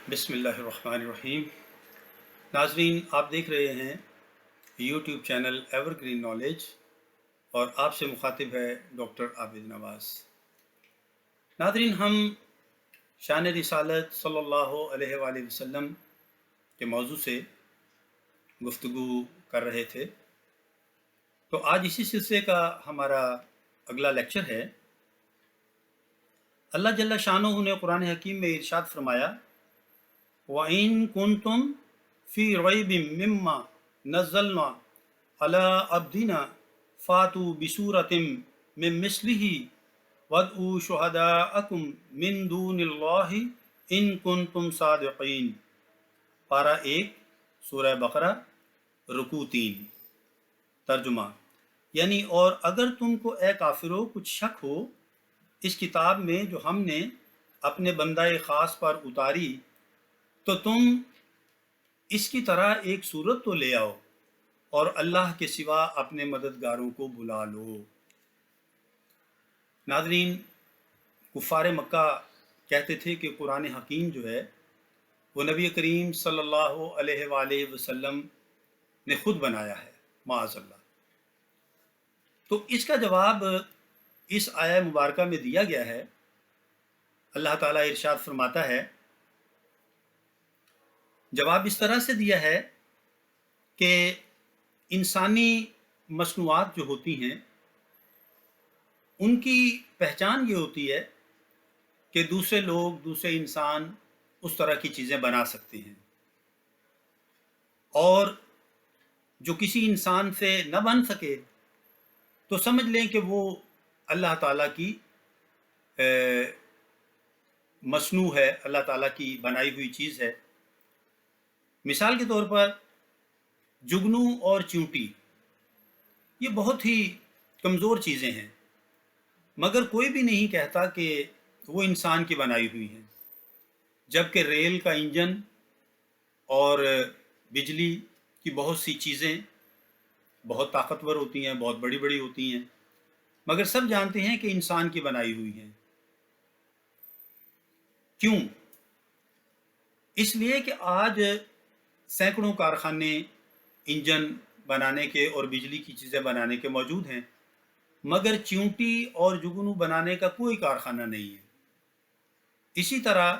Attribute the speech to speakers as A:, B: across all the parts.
A: بسم اللہ الرحمن الرحیم۔ ناظرین، آپ دیکھ رہے ہیں YouTube channel ever green knowledge اور آپ سے مخاطب ہے ڈاکٹر عابد نواز۔ ناظرین، ہم شان رسالت صلی اللہ علیہ وآلہ وسلم کے موضوع سے گفتگو کر رہے تھے، تو آج اسی سلسلے کا ہمارا اگلا لیکچر ہے۔ اللہ جل شانہ نے قرآن حکیم میں ارشاد فرمایا، وَإِن كُنتُم فِي رَيْبٍ مِّمَّا نَزَّلْنَا عَلَىٰ عَبْدِنَا فَأْتُوا بِسُورَةٍ مِّن مِّثْلِهِ وَادْعُوا شُهَدَاءَكُم مِّن دُونِ اللَّهِ إِن كُنتُم صَادِقِينَ۔ پارہ 1 سورہ بقرہ رکوع 3۔ ترجمہ یعنی اور اگر تم کو اے کافرو کچھ شک ہو اس کتاب میں جو ہم نے اپنے بندہ خاص پر اتاری، تو تم اس کی طرح ایک صورت تو لے آؤ اور اللہ کے سوا اپنے مددگاروں کو بلا لو۔ ناظرین، کفار مکہ کہتے تھے کہ قرآن حکیم جو ہے وہ نبی کریم صلی اللہ علیہ وآلہ وسلم نے خود بنایا ہے، معاذ اللہ۔ تو اس کا جواب اس آیہ مبارکہ میں دیا گیا ہے۔ اللہ تعالیٰ ارشاد فرماتا ہے، جواب اس طرح سے دیا ہے کہ انسانی مصنوعات جو ہوتی ہیں ان کی پہچان یہ ہوتی ہے کہ دوسرے لوگ، دوسرے انسان اس طرح کی چیزیں بنا سکتے ہیں، اور جو کسی انسان سے نہ بن سکے تو سمجھ لیں کہ وہ اللہ تعالیٰ کی مصنوع ہے، اللہ تعالیٰ کی بنائی ہوئی چیز ہے۔ مثال کے طور پر جگنو اور چیونٹی یہ بہت ہی کمزور چیزیں ہیں، مگر کوئی بھی نہیں کہتا کہ وہ انسان کی بنائی ہوئی ہیں، جبکہ ریل کا انجن اور بجلی کی بہت سی چیزیں بہت طاقتور ہوتی ہیں، بہت بڑی بڑی ہوتی ہیں، مگر سب جانتے ہیں کہ انسان کی بنائی ہوئی ہیں۔ کیوں؟ اس لیے کہ آج سینکڑوں کارخانے انجن بنانے کے اور بجلی کی چیزیں بنانے کے موجود ہیں، مگر چیونٹی اور جگنو بنانے کا کوئی کارخانہ نہیں ہے۔ اسی طرح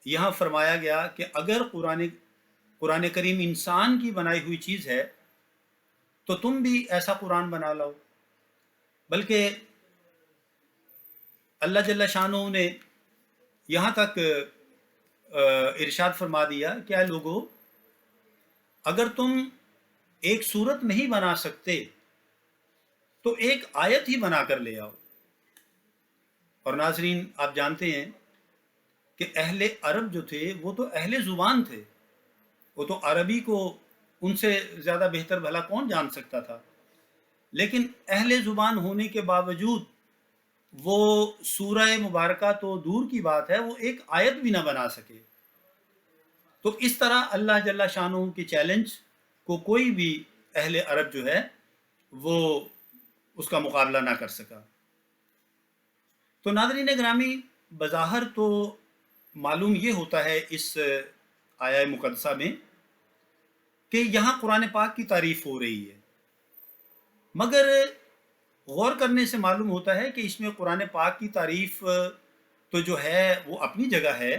A: یہاں فرمایا گیا کہ اگر قرآن کریم انسان کی بنائی ہوئی چیز ہے تو تم بھی ایسا قرآن بنا لاؤ۔ بلکہ اللہ جل شانہ نے یہاں تک ارشاد فرما دیا کہ اے لوگو، اگر تم ایک صورت نہیں بنا سکتے تو ایک آیت ہی بنا کر لے آؤ۔ اور ناظرین، آپ جانتے ہیں کہ اہل عرب جو تھے وہ تو اہل زبان تھے، وہ تو عربی کو ان سے زیادہ بہتر بھلا کون جان سکتا تھا، لیکن اہل زبان ہونے کے باوجود وہ سورہ مبارکہ تو دور کی بات ہے، وہ ایک آیت بھی نہ بنا سکے۔ تو اس طرح اللہ جل شانہ کے چیلنج کو کوئی بھی اہل عرب جو ہے وہ اس کا مقابلہ نہ کر سکا۔ تو ناظرین گرامی، بظاہر تو معلوم یہ ہوتا ہے اس آیہ مقدسہ میں کہ یہاں قرآن پاک کی تعریف ہو رہی ہے، مگر غور کرنے سے معلوم ہوتا ہے کہ اس میں قرآن پاک کی تعریف تو جو ہے وہ اپنی جگہ ہے،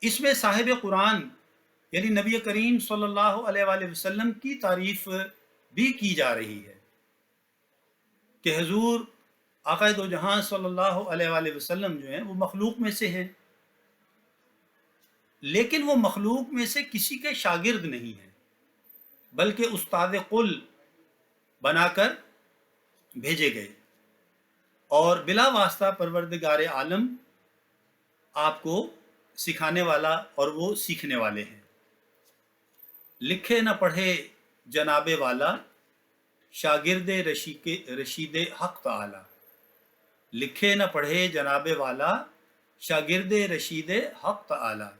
A: اس میں صاحب قرآن یعنی نبی کریم صلی اللہ علیہ وآلہ وسلم کی تعریف بھی کی جا رہی ہے کہ حضور آقا دو جہاں صلی اللہ علیہ وآلہ وسلم جو ہیں وہ مخلوق میں سے ہیں، لیکن وہ مخلوق میں سے کسی کے شاگرد نہیں ہیں، بلکہ استاد قل بنا کر بھیجے گئے، اور بلا واسطہ پروردگار عالم آپ کو سکھانے والا اور وہ سیکھنے والے ہیں۔ لکھے نہ پڑھے جناب والا، شاگرد رشید حق تعالی۔ لکھے نہ پڑھے جناب والا، شاگرد رشید حق تعالی،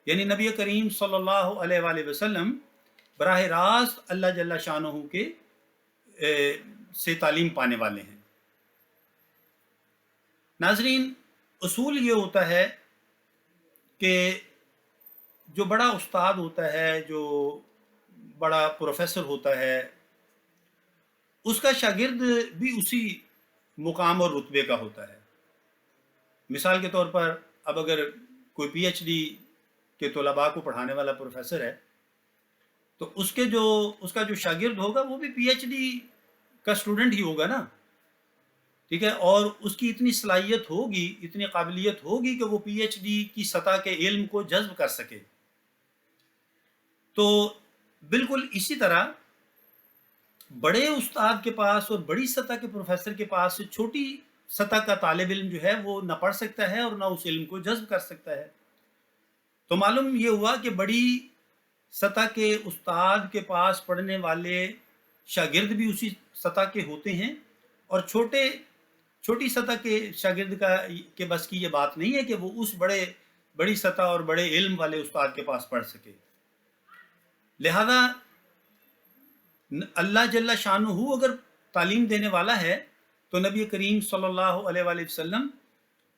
A: یعنی نبی کریم صلی اللہ علیہ وآلہ وسلم براہ راست اللہ جل شانہ کے سے تعلیم پانے والے ہیں۔ ناظرین، اصول یہ ہوتا ہے کہ جو بڑا استاد ہوتا ہے، جو بڑا پروفیسر ہوتا ہے، اس کا شاگرد بھی اسی مقام اور رتبے کا ہوتا ہے۔ مثال کے طور پر اب اگر کوئی پی ایچ ڈی کے طلباء کو پڑھانے والا پروفیسر ہے، تو اس کا جو شاگرد ہوگا وہ بھی پی ایچ ڈی کا اسٹوڈنٹ ہی ہوگا نا، ٹھیک ہے، اور اس کی اتنی صلاحیت ہوگی، اتنی قابلیت ہوگی کہ وہ پی ایچ ڈی کی سطح کے علم کو جذب کر سکے۔ تو بالکل اسی طرح بڑے استاد کے پاس اور بڑی سطح کے پروفیسر کے پاس چھوٹی سطح کا طالب علم جو ہے وہ نہ پڑھ سکتا ہے اور نہ اس علم کو جذب کر سکتا ہے۔ تو معلوم یہ ہوا کہ بڑی سطح کے استاد کے پاس پڑھنے والے شاگرد بھی اسی سطح کے ہوتے ہیں، اور چھوٹی سطح کے شاگرد کے بس کی یہ بات نہیں ہے کہ وہ اس بڑی سطح اور بڑے علم والے استاد کے پاس پڑھ سکے۔ لہذا اللہ جل شانہ اگر تعلیم دینے والا ہے تو نبی کریم صلی اللہ علیہ وآلہ وسلم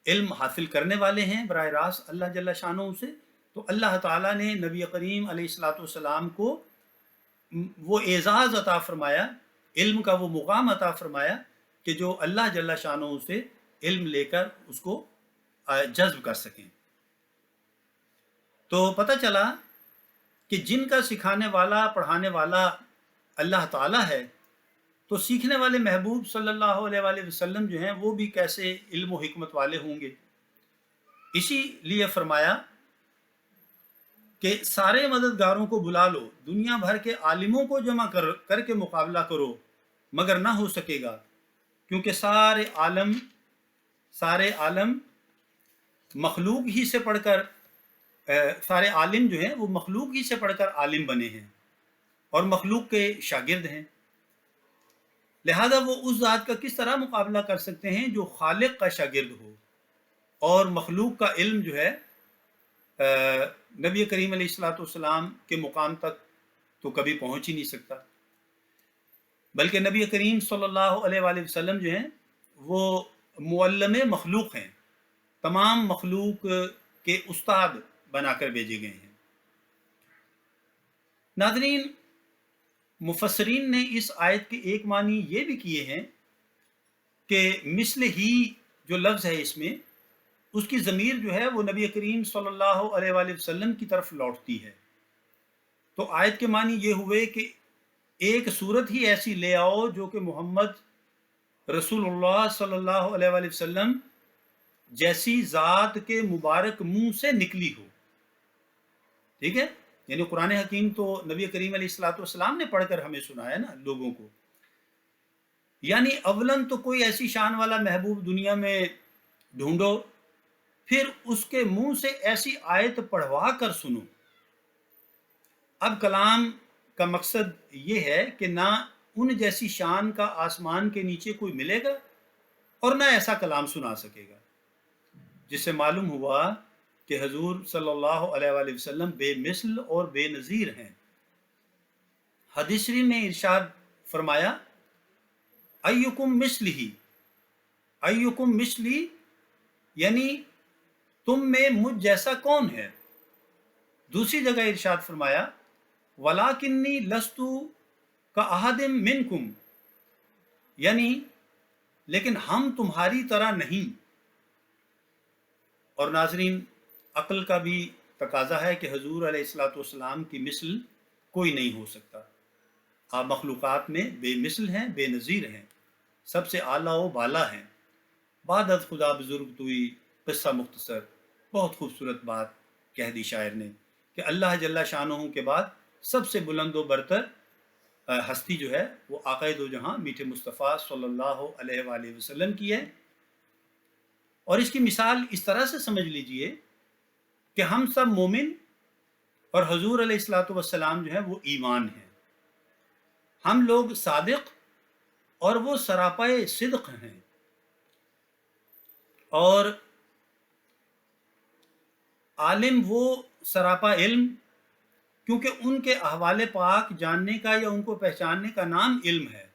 A: علم حاصل کرنے والے ہیں براہ راست اللہ جل شانہ سے، تو اللہ تعالیٰ نے نبی کریم علیہ الصلوۃ والسلام کو وہ اعزاز عطا فرمایا، علم کا وہ مقام عطا فرمایا کہ جو اللہ جل شانہ سے علم لے کر اس کو جذب کر سکیں۔ تو پتہ چلا کہ جن کا سکھانے والا پڑھانے والا اللہ تعالیٰ ہے، تو سیکھنے والے محبوب صلی اللہ علیہ وآلہ وسلم جو ہیں وہ بھی کیسے علم و حکمت والے ہوں گے۔ اسی لیے فرمایا کہ سارے مددگاروں کو بلا لو، دنیا بھر کے عالموں کو جمع کر کے مقابلہ کرو، مگر نہ ہو سکے گا، کیونکہ سارے عالم مخلوق ہی سے پڑھ کر سارے عالم جو ہیں وہ مخلوق ہی سے پڑھ کر عالم بنے ہیں اور مخلوق کے شاگرد ہیں۔ لہذا وہ اس ذات کا کس طرح مقابلہ کر سکتے ہیں جو خالق کا شاگرد ہو، اور مخلوق کا علم جو ہے نبی کریم علیہ الصلوۃ والسلام کے مقام تک تو کبھی پہنچ ہی نہیں سکتا، بلکہ نبی کریم صلی اللہ علیہ وآلہ وسلم جو ہیں وہ معلم مخلوق ہیں، تمام مخلوق کے استاد بنا کر بھیجے گئے ہیں۔ ناظرین، مفسرین نے اس آیت کے ایک معنی یہ بھی کیے ہیں کہ مثل ہی جو لفظ ہے اس میں، اس کی ضمیر جو ہے وہ نبی کریم صلی اللہ علیہ وآلہ وسلم کی طرف لوٹتی ہے۔ تو آیت کے معنی یہ ہوئے کہ ایک صورت ہی ایسی لے آؤ جو کہ محمد رسول اللہ صلی اللہ علیہ وآلہ وسلم جیسی ذات کے مبارک منہ سے نکلی ہو، ٹھیک ہے، یعنی قرآن حکیم تو نبی کریم علیہ الصلوۃ والسلام نے پڑھ کر ہمیں سنایا نا لوگوں کو، یعنی اولاً تو کوئی ایسی شان والا محبوب دنیا میں ڈھونڈو، پھر اس کے منہ سے ایسی آیت پڑھوا کر سنو۔ اب کلام کا مقصد یہ ہے کہ نہ ان جیسی شان کا آسمان کے نیچے کوئی ملے گا اور نہ ایسا کلام سنا سکے گا، جس سے معلوم ہوا کہ حضور صلی اللہ علیہ وآلہ وسلم بے مثل اور بے نظیر ہیں۔ حدیث شریف میں ارشاد فرمایا ایکم مثلی، ایکم مثلی یعنی تم میں مجھ جیسا کون ہے۔ دوسری جگہ ارشاد فرمایا وَلَٰكِنِّي لَسْتُ كَأَحَدٍ مِّنْكُمْ، یعنی لیکن ہم تمہاری طرح نہیں۔ اور ناظرین، عقل کا بھی تقاضا ہے کہ حضور علیہ الصلوۃ والسلام کی مثل کوئی نہیں ہو سکتا۔ آپ مخلوقات میں بے مثل ہیں، بے نظیر ہیں، سب سے اعلیٰ و بالا ہیں۔ بعد از خدا بزرگ توئی، قصہ مختصر، بہت خوبصورت بات کہہ دی شاعر نے کہ اللہ جل شانہ کے بعد سب سے بلند و برتر ہستی جو ہے وہ آقا دو جہاں میٹھے مصطفیٰ صلی اللہ علیہ وآلہ وسلم کی ہے۔ اور اس کی مثال اس طرح سے سمجھ لیجئے کہ ہم سب مومن اور حضور علیہ الصلوۃ والسلام جو ہے وہ ایمان ہیں، ہم لوگ صادق اور وہ سراپائے صدق ہیں، اور عالم وہ سراپا علم، کیونکہ ان کے احوال پاک جاننے کا یا ان کو پہچاننے کا نام علم ہے۔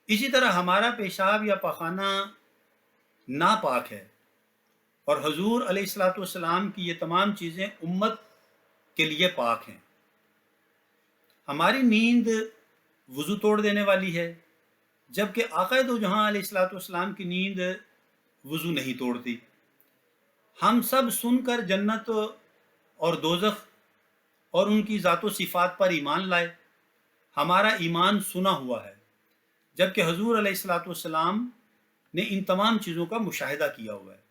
A: اسی طرح ہمارا پیشاب یا پاخانہ ناپاک ہے، اور حضور علیہ الصلوۃ والسلام کی یہ تمام چیزیں امت کے لیے پاک ہیں۔ ہماری نیند وضو توڑ دینے والی ہے، جبکہ آقا دو جہاں علیہ الصلوۃ والسلام کی نیند وضو نہیں توڑتی۔ ہم سب سن کر جنت اور دوزخ اور ان کی ذات و صفات پر ایمان لائے۔ ہمارا ایمان سنا ہوا ہے، جبکہ حضور علیہ الصلوۃ والسلام نے ان تمام چیزوں کا مشاہدہ کیا ہوا ہے۔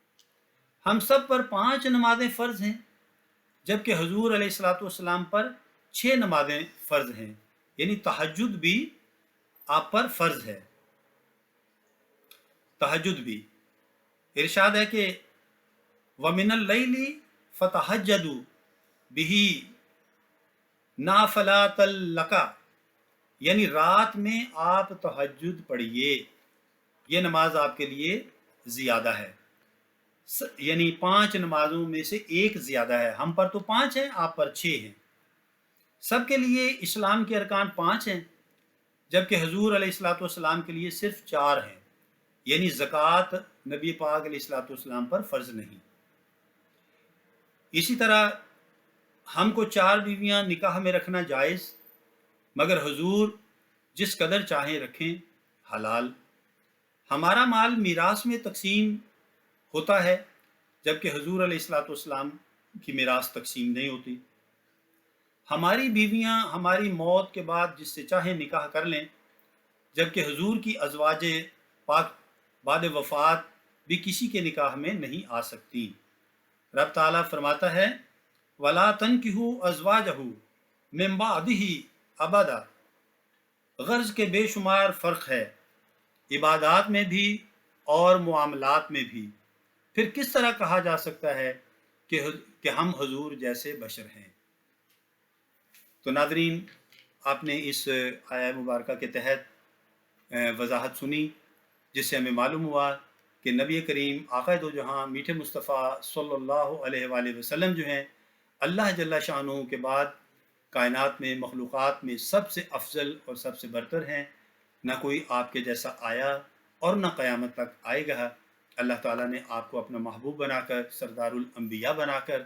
A: ہم سب پر 5 نمازیں فرض ہیں، جبکہ حضور علیہ الصلوۃ والسلام پر 6 نمازیں فرض ہیں، یعنی تہجد بھی آپ پر فرض ہے۔ تہجد بھی ارشاد ہے کہ وَمِنَ اللَّيْلِ فَتَہَجَّدُوا بِهِ نَافِلَةً لَکَ، یعنی رات میں آپ تہجد پڑھیے، یہ نماز آپ کے لیے زیادہ ہے، یعنی 5 نمازوں میں سے ایک زیادہ ہے۔ ہم پر تو 5 ہیں، آپ پر 6 ہیں۔ سب کے لیے اسلام کے ارکان 5 ہیں، جبکہ حضور علیہ الصلوۃ والسلام کے لیے صرف 4 ہیں، یعنی زکوٰۃ نبی پاک علیہ الصلوۃ والسلام پر فرض نہیں۔ اسی طرح ہم کو 4 بیویاں نکاح میں رکھنا جائز، مگر حضور جس قدر چاہیں رکھیں، حلال۔ ہمارا مال میراث میں تقسیم ہوتا ہے، جبکہ حضور علیہ الصلوۃ والسلام کی میراث تقسیم نہیں ہوتی۔ ہماری بیویاں ہماری موت کے بعد جس سے چاہیں نکاح کر لیں، جبکہ حضور کی ازواج پاک بعد وفات بھی کسی کے نکاح میں نہیں آ سکتی۔ رب تعالیٰ فرماتا ہے وَلَا تَنْكِحُوا أَزْوَاجَهُ مِن بَعْدِهِ أَبَدًا، غرض کے بے شمار فرق ہے عبادات میں بھی اور معاملات میں بھی، پھر کس طرح کہا جا سکتا ہے کہ ہم حضور جیسے بشر ہیں۔ تو ناظرین، آپ نے اس آیہ مبارکہ کے تحت وضاحت سنی، جس سے ہمیں معلوم ہوا کہ نبی کریم آقا دو جہاں میٹھے مصطفیٰ صلی اللہ علیہ وآلہ وسلم جو ہیں، اللہ جل شانہ کے بعد کائنات میں مخلوقات میں سب سے افضل اور سب سے برتر ہیں۔ نہ کوئی آپ کے جیسا آیا اور نہ قیامت تک آئے گا۔ اللہ تعالیٰ نے آپ کو اپنا محبوب بنا کر، سردار الانبیاء بنا کر،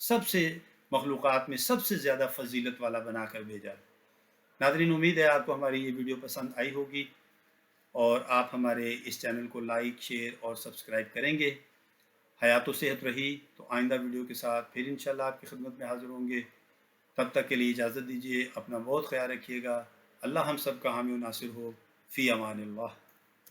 A: سب سے مخلوقات میں سب سے زیادہ فضیلت والا بنا کر بھیجا۔ ناظرین، امید ہے آپ کو ہماری یہ ویڈیو پسند آئی ہوگی اور آپ ہمارے اس چینل کو لائک، شیئر اور سبسکرائب کریں گے۔ حیات و صحت رہی تو آئندہ ویڈیو کے ساتھ پھر انشاءاللہ آپ کی خدمت میں حاضر ہوں گے۔ تب تک کے لیے اجازت دیجیے، اپنا بہت خیال رکھیے گا۔ اللہ ہم سب کا حامی و ناصر ہو۔ فی امان اللہ۔